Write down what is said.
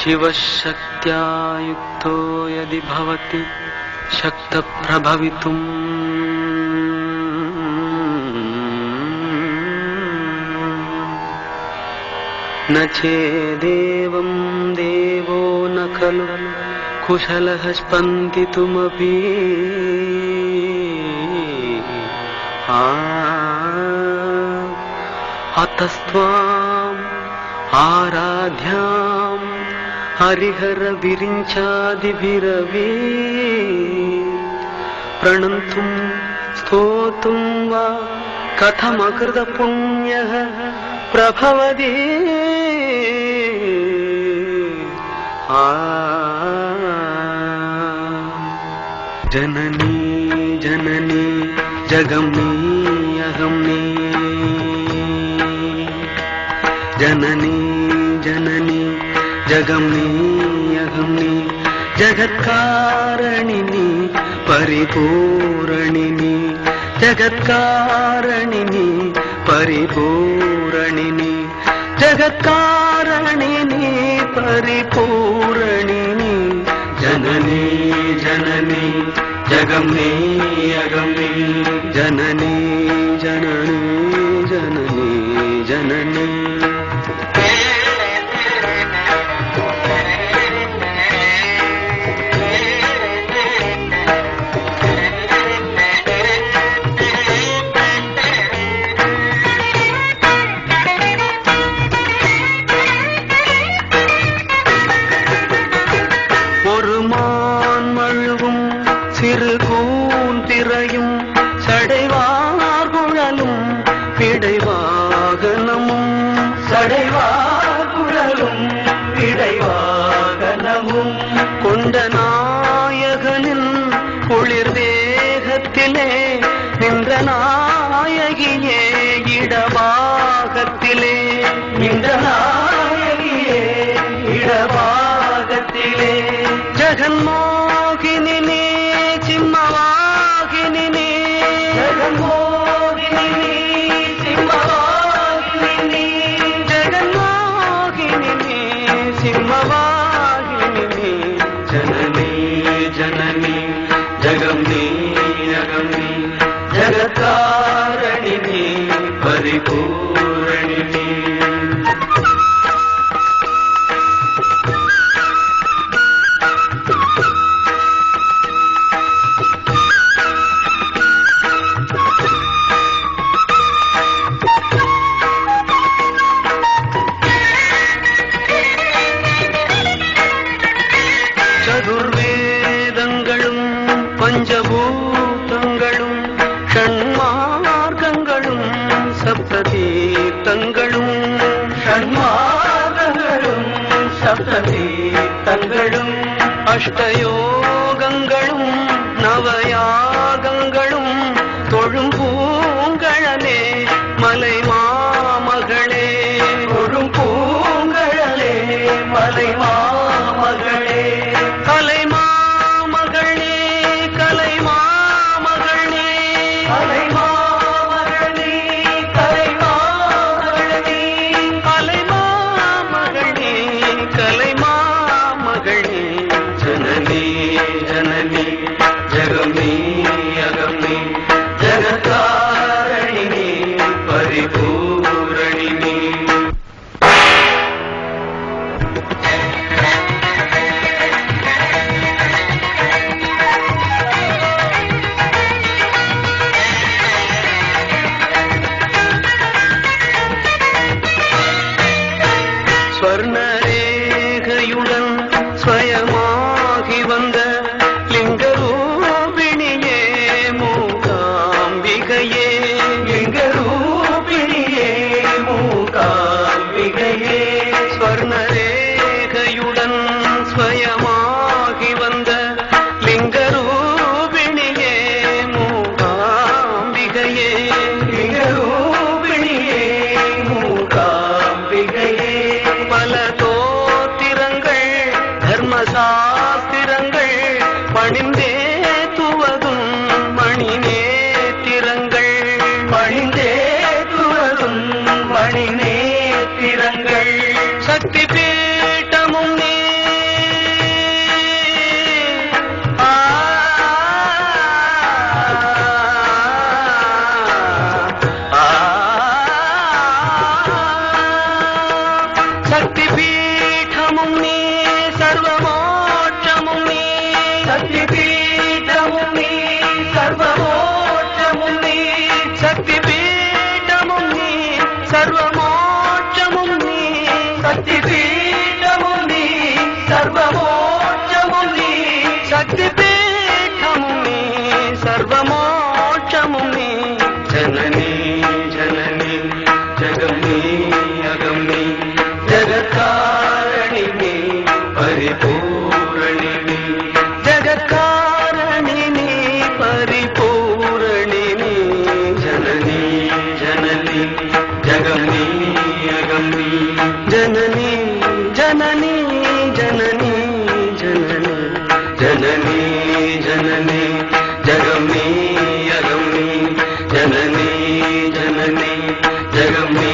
शिवशक्त्या युक्तो यदि भवति शक्तप्रभवितुम् न चेदेवं देवो न खलु कुशलः स्पन्दितुमपि अतस्त्वाम् आराध्याम् हरिहर विरिञ्चादिभिरवि प्रणन्तुं स्तोतुं वा कथमकृत पुण्यः प्रभवति जननी जननी जगम्नी अहम्नी जननी जननी जगम्नी अहम्नी जगत्कारणिनी परिपूरणिनी जगत्कारणिनी परिपूरणिनी जगत्कारणिनी परिपूरणिनी जननी जननी जगम्नी अगम्नी जननी जननी जननी जननी கொண்டநாயகனின் குளிர் தேகத்திலே நின்ற நாயகியே இடபாகத்திலே நின்ற நாயகியே இடபாகத்திலே ஜெகன்மோகினி சிம்மவாகினி ஜெகன்மோகினி சிம்மவாகினி ஜெகன்மோகினி சிம்மவாகினி जननी जननी जगम्नी अगम्नी जगत्कारणिनी परिपूरणिनी चतुर्वेदங்களும் பஞ்சபூதங்களும் ஷண்மார்க்கங்களும் சப்ததீர்த்தங்களும் ஷண்மார்க்கங்களும் சப்ததீர்த்தங்களும் அஷ்டயோகங்களும் நவயாகங்களும் தொழும் பூங்கழலே மலை மாமகளே தொழும் பூங்கழலே மலை மாமகளே கலை மாமகளே கலை மாமகளே கலை மாமகளே கலை மாமகளே கலை மாமகளே கலை மாமகளே जननी जननी जगम्नी अगम्नी जगत्कारणिनी परिपूरणिनी ஸ்வர்ணரேகையுடன் ஸ்வயமாகி வந்த லிங்கரூபிணியே மூகாம்பிகையே லிங்கரூபிணியே மூகாம்பிகையே ஸ்வர்ணரேகையுடன் ஸ்வயமாகி வந்த லிங்கரூபிணியே மூகாம்பிகையே லிங்கரூபிணியே மூகாம்பிகையே பல தோத்திரங்கள் தர்மசாஸ்திரங்கள் பணிந்தே துவதும் மணி நேத்திரங்கள் பணிந்தே துவதும் மணி நேத்திரங்கள் சக்தி பீட்டமும் நீ ஜகம் நீ அகம் நீ ஜனனி ஜனனி ஜகம் நீ